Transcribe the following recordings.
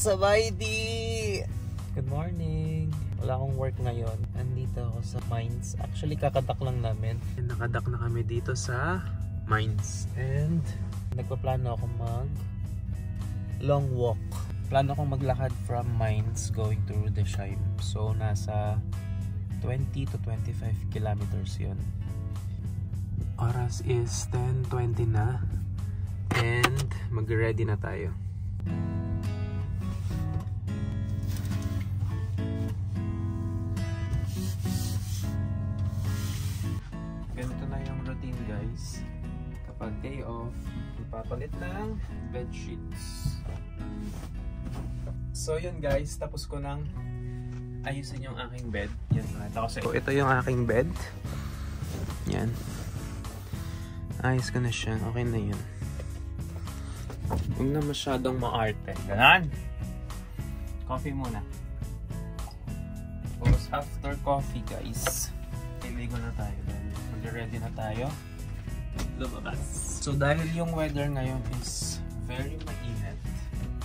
Sabay di! Good morning! Wala akong work ngayon. Andito ako sa mines. Actually, kakadak lang namin. Nakadak na kami dito sa mines. And nagpaplano ako mag long walk. Plano akong maglakad from mines going to Rudesheim. So, nasa 20 to 25 kilometers yun. Oras is 10:20 na. And mag-ready na tayo. Ganito na yung routine, guys. Kapag day off, ipapalit ng bed sheets. So yun, guys, tapos ko nang ayusin yung aking bed. Yan, so, ito yung aking bed. Yan. Ayos ko na siya. Okay na yun. Huwag na masyadong maarte. Ganon! Coffee muna. Tapos after coffee, guys, iligo na tayo. Mag-ready na tayo. Lumabas. So dahil yung weather ngayon is very mainit,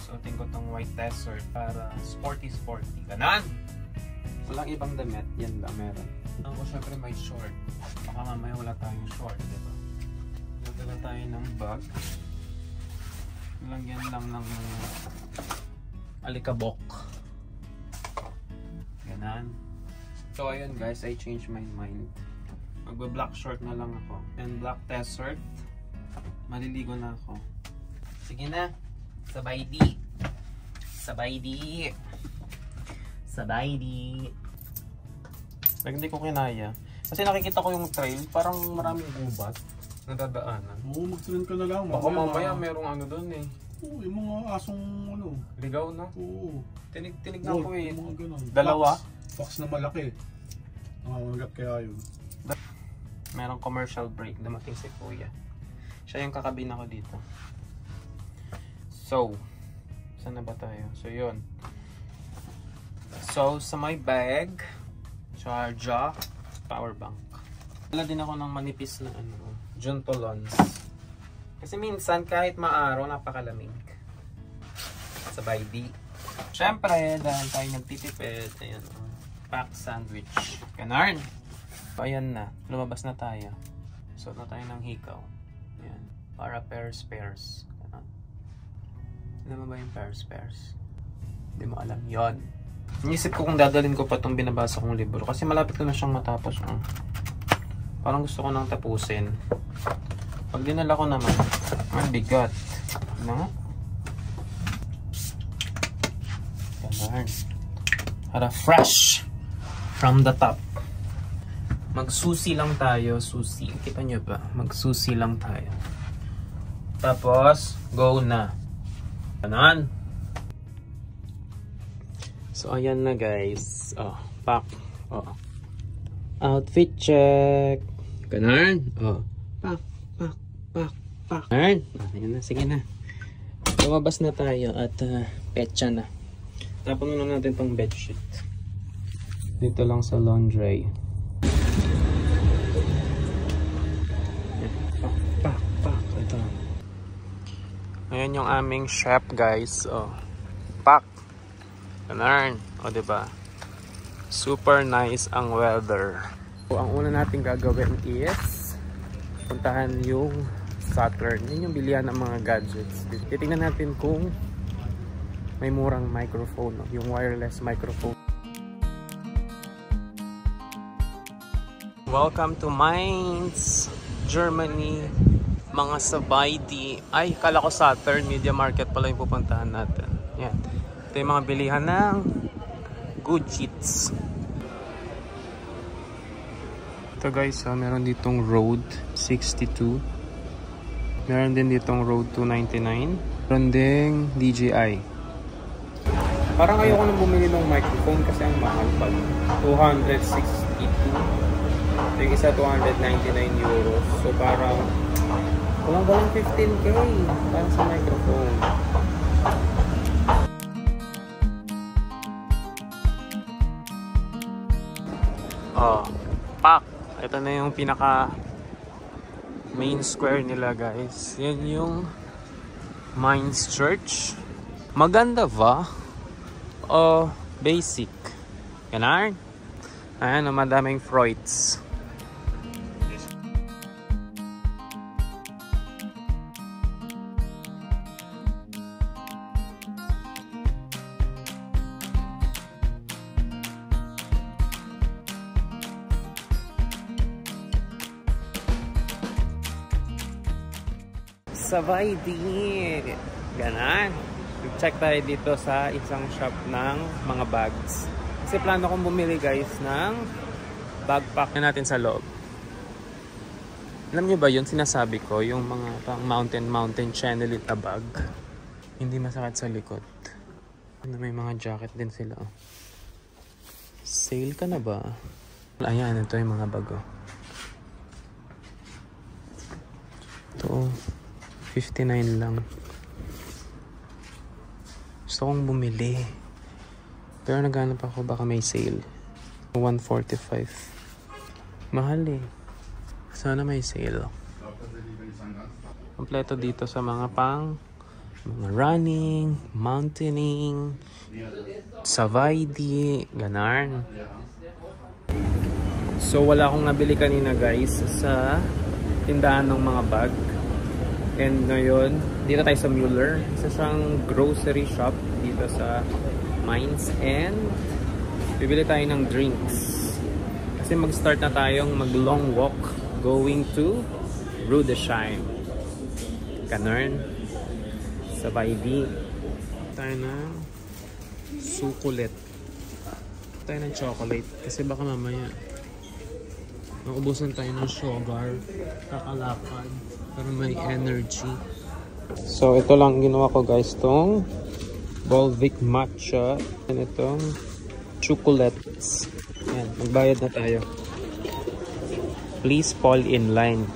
suotin ko tong white desert para sporty. Ganon! Walang ibang damit. Yan lang meron. Ako syempre may short. Baka mamaya wala tayong short, diba? Nagdala tayo ng bag. Lagyan lang ng alikabok. Ganon. So ayun, guys, I changed my mind. Magbe-black short na lang ako. And black desert. Maliligo na ako. Sige na. Sabay di. Sabay di. Sabay di. Like, hindi ko kinaya. Kasi nakikita ko yung trail, parang maraming gubat na dadaanan. Oo, mag-train ka na lang. Baka mamaya merong ano doon eh. Oo, yung mga asong ano. Ligaw na. Oo. Tinignan ko eh. Mga ganun. Dalawa. Fox na malaki. Nangangagat kaya yun. Merong commercial break. Dumating si Kuya. Siya yung kakabin ako dito. So, saan na ba tayo? So, yun. So, sa my bag, charger, power bank. Wala din ako ng manipis na ano, Juntolons. Kasi minsan kahit maaraw, napakalamig. Sabay di. Siyempre, dahil tayo nagtitipid, ayan, pack sandwich. Ganon. So, ayan na. Lumabas na tayo. Suot na tayo ng hikaw. Ayan. Para pairs. Ganon. Alam mo ba yung pairs? Hindi mo alam yon. Inisip ko kung dadalhin ko pa itong binabasa kong libro. Kasi malapit ko na siyang matapos. Parang gusto ko nang tapusin. Pag dinala ko naman, mabigat. Ano? Ganun. Para fresh from the top. Magsusi lang tayo. Susi. Kita nyo ba? Magsusi lang tayo. Tapos, go na. Ganun. So, ayan na, guys. Oh, pack. Oh. Outfit check. Ganun. Oh. Pack. Ganun. Ayan na. Sige na. Lumabas na tayo at petsa na. Tapon muna natin tong bedsheet. Dito lang sa laundry. Pack. Ito. Ayan yung aming chef, guys. Oh. Pack. Ganun. O, diba? Super nice ang weather. So, ang una natin gagawin is puntahan yung Saturn. Yun yung bilihan ng mga gadgets. Titingnan natin kung may murang microphone. Yung wireless microphone. Welcome to Mainz, Germany. Mga sabay di. Ay, kala ko Saturn. Media Market pala yung pupuntahan natin. Yan. Ito yung mga bilihan ng good cheats. Ito, guys, meron ditong Rode 62. Meron din ditong Rode 299. Meron ding DJI. Parang ayoko nang bumili ng microphone kasi ang mahal pa. 262. Yung isa 299 euros. So parang walang 15k para sa microphone. Oh, pack. Ito na yung pinaka main square nila, guys. Yan yung Mainz Church. Maganda ba? o basic. Ganon. Ayan, madaming fruits. Sabay di. Ganon. Check tayo dito sa isang shop ng mga bags. Kasi plano kong bumili guys ng backpack na natin sa loob. Alam nyo ba yun? Sinasabi ko, yung mga pang mountain channel na bag. Hindi masakit sa likod. May mga jacket din sila. Sale ka na ba? Ayan, ito yung mga bag. Ito, 59 lang. Gusto kong bumili. Pero naghanap ako, baka may sale. 145. Mahal eh. Sana may sale. Kompleto dito sa mga mga running, mountaining, savaydi, ganon. So wala akong nabili kanina guys sa tindahan ng mga bag. And ngayon, dito tayo sa Mueller. Isa siyang grocery shop dito sa Mines. And bibili tayo ng drinks. Kasi mag-start na tayong mag-long walk going to Rudesheim. Ganon. Sa Baidi. Tayo ng sukulit. Tayo ng chocolate. Kasi baka mamaya naubusan tayo ng sugar. Kakalakad. Para may energy. So, ito lang ginawa ko guys. Itong Volvic matcha. And itong chocolates. Yan. Magbayad na tayo. Please fall in line.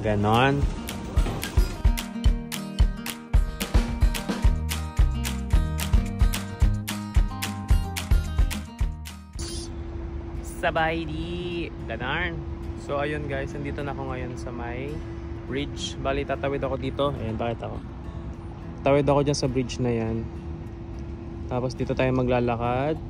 Ganon. Sabay di. Ganon. So, ayun guys. Nandito na ako ngayon sa may bridge. Bali, tatawid ako dito. Ayan, bakit ako? Tawid ako dyan sa bridge na yan. Tapos dito tayo maglalakad.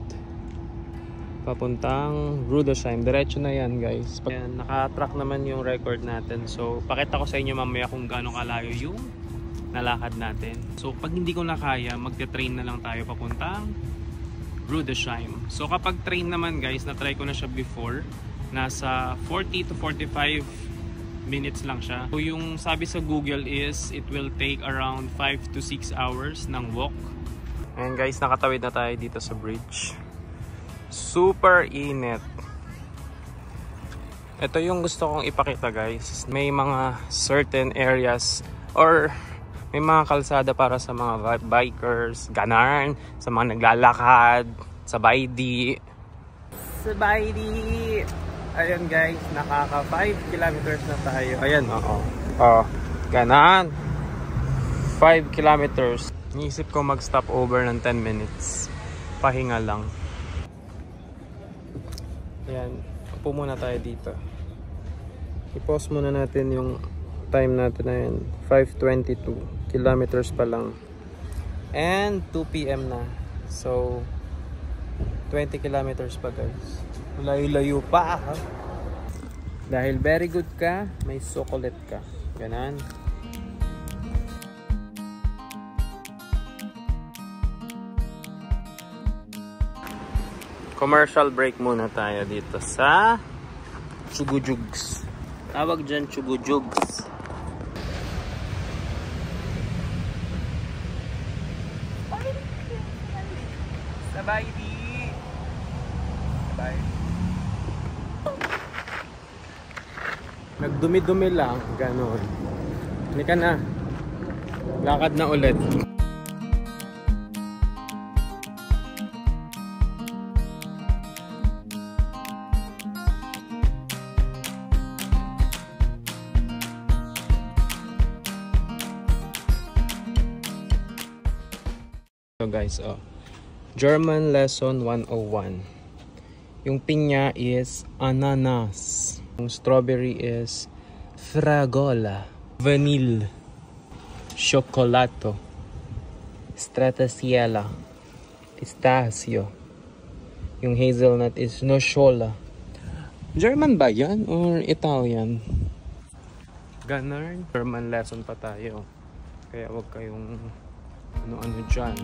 Papuntang Rudesheim. Diretso na yan, guys. Ayan, naka-track naman yung record natin. So, pakita ko sa inyo mamaya kung gaano kalayo yung nalakad natin. So, pag hindi ko na kaya, magte-train na lang tayo papuntang Rudesheim. So, kapag train naman, guys, na-try ko na siya before. Nasa 40 to 45 minutes lang siya. So yung sabi sa Google is it will take around 5 to 6 hours ng walk. And guys, nakatawid na tayo dito sa bridge. Super init. Ito yung gusto kong ipakita guys. May mga certain areas or may mga kalsada para sa mga bikers, ganon, sa mga naglalakad, sa Baidi. Sa Baidi. Ayan guys, nakaka 5 kilometers na tayo. Ayan, oo. Ganon. 5 kilometers. Niisip ko mag-stop over ng 10 minutes. Pahinga lang. Ayan, upo muna tayo dito. I-pause muna natin yung time natin na yan. 5:22 kilometers pa lang. And 2 PM na. So, 20 kilometers pa guys. Layo-layo pa ha? Dahil very good ka, may chocolate ka. Ganon. Commercial break muna tayo dito sa Chugujugs. Tawag dyan Chugujugs. Sabay di. Sabay. Nagdumi-dumi lang, ganon. Halika na. Lakad na ulit. So guys, German lesson 101. Yung pinya is ananas. Yung strawberry is fragola, vanille, cioccolato, stracciatella, pistachio. Yung hazelnut is nocciola. German ba yan or Italian? Ganun. German lesson pa tayo. Kaya wag kayong ano-ano dyan.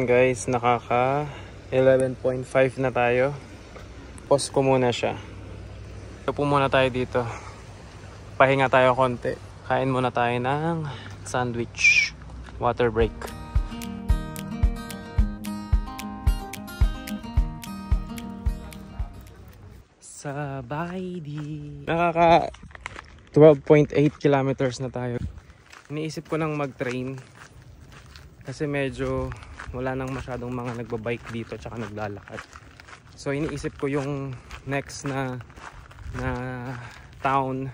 Guys, nakaka 11.5 na tayo. Pause ko muna siya. Upo muna tayo dito. Pahinga tayo konti. Kain muna tayo ng sandwich. Water break. Sabay di. Nakaka 12.8 kilometers na tayo. Iniisip ko nang mag-train. Kasi medyo wala nang masyadong mga nagbabike dito tsaka naglalakad. So iniisip ko yung next na town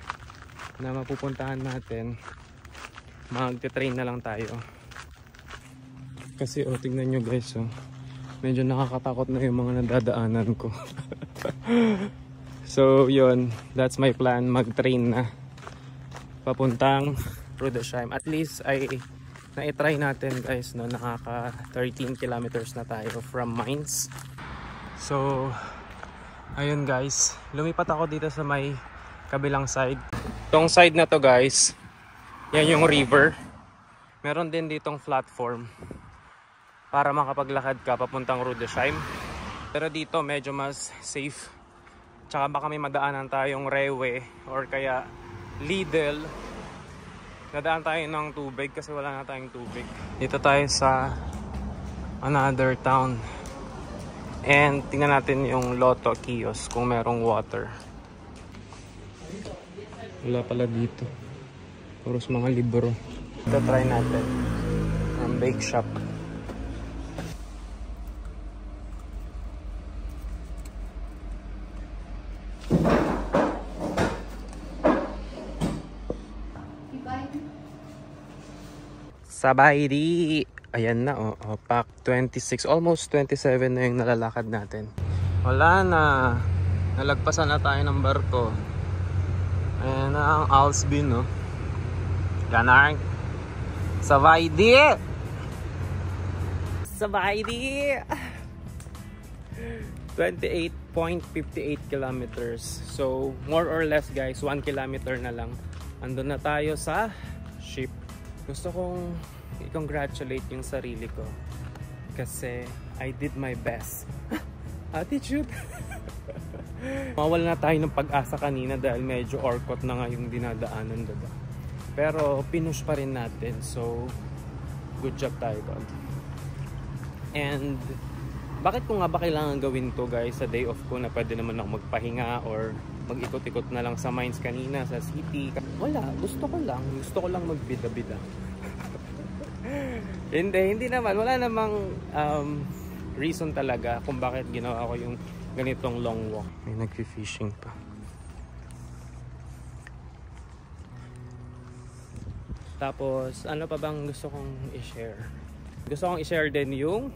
na mapupuntahan natin, magte-train na lang tayo. Kasi tignan nyo guys, medyo nakakatakot na yung mga nadadaanan ko. So yun, that's my plan, mag-train na papuntang Rudesheim. At least ay na-try natin guys, no? Nakaka 13 kilometers na tayo from Mainz. So ayun guys, lumipat ako dito sa may kabilang side. Itong side na to guys, yan yung river. Meron din ditong platform para makapaglakad ka papuntang Rudesheim. Pero dito medyo mas safe. Tsaka baka may madaanan tayong Rewe or kaya Lidl. Nadaan tayo ng tubig kasi wala na tayong tubig. Dito tayo sa another town. And tingnan natin yung Lotto kiosk kung merong water. Wala pala dito. Puros mga libro. Ito try natin. Ang bake shop. Sabay di. Ayan na pack 26, almost 27 na yung nalalakad natin. Wala na. Nalagpasan na tayo ng barko. Ayan na ang Alsbyn, no. Ganang. Sabay di. Sabay di. 28.58 kilometers. So more or less guys, 1 kilometer na lang. Andun na tayo sa ship. Gusto kong i-congratulate yung sarili ko kasi I did my best. Attitude. Mawala na tayo ng pag-asa kanina dahil medyo orkot na nga yung dinadaanan, diba? Pero pinush pa rin natin, so good job tayo doon. And bakit ko nga ba kailangan gawin to guys sa day off ko na pwede naman ako magpahinga or mag-ikot-ikot na lang sa Mainz kanina, sa city? Wala, gusto ko lang magbida-bida. hindi naman, wala namang reason talaga kung bakit ginawa ko yung ganitong long walk. May nag-fishing pa. Tapos ano pa bang gusto kong i-share? Gusto kong i-share din yung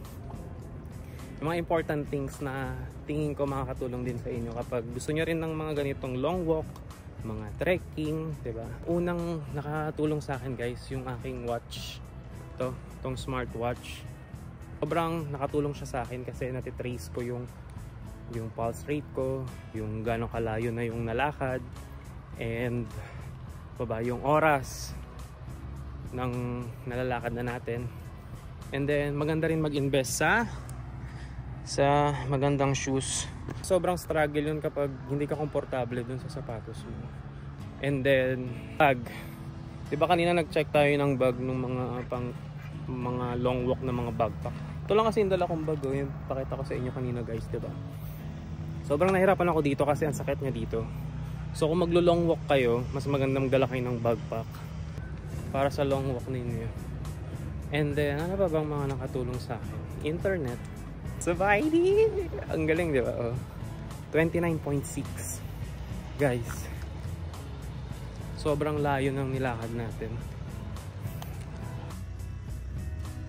mga important things na tingin ko makakatulong din sa inyo kapag gusto nyo rin ng mga ganitong long walk, mga trekking, diba? Unang nakatulong sa akin guys yung aking watch. Itong smartwatch. Sobrang nakatulong siya sa akin kasi natitrace ko yung pulse rate ko, yung gano'ng kalayo na yung nalakad, and yung oras ng nalalakad na natin. And then maganda rin mag-invest sa magandang shoes. Sobrang struggle yun kapag hindi ka komportable dun sa sapatos mo. And then bag. Diba kanina nag-check tayo ng bag ng mga long walk na mga backpack. Ito lang kasi yung dala kong bag, yung pakita ko sa inyo kanina guys, diba? Sobrang nahirapan ako dito kasi ang sakit niya dito. So kung maglo-long walk kayo, mas magandang dala kayo ng backpack para sa long walk ninyo. And then ano pa bang mga nakatulong sa akin? Internet. Sabay din! Ang galing, di ba? 29.6 guys. sobrang layo ng nilakad natin.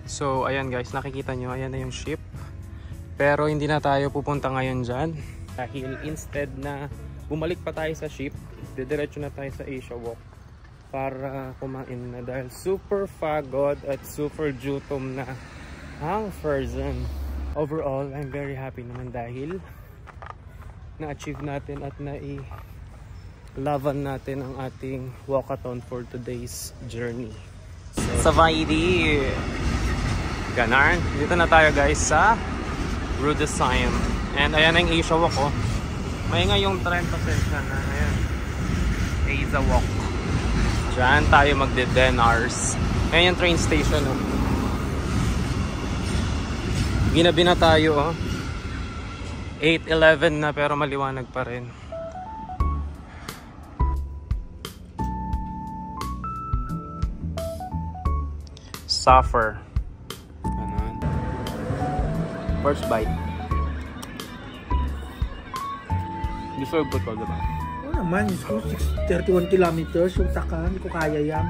So ayan guys, nakikita nyo, ayan na yung ship. Pero hindi na tayo pupunta ngayon dyan. Dahil instead na bumalik pa tayo sa ship, didiretso na tayo sa Asia Walk para kumain na dahil super pagod at super gutom na ang Fersen. Overall, I'm very happy naman dahil na-achieve natin at nai-lavan natin ang ating walkathon for today's journey. So, Savaidi! Ganon. Dito na tayo guys sa Rue de Seine. And ayan ang Asia Walk oh. Maingay yung tren pasensya na. Ayan. Asia Walk. Diyan tayo magde-Denars. Ayan yung train station oh. Ginabi na tayo oh. 8:11 na pero maliwanag pa rin. Suffer. Ganun. First bite. Deserve ko to, diba? Oo naman, 31 kilometers yung taka, hindi ko kaya yan.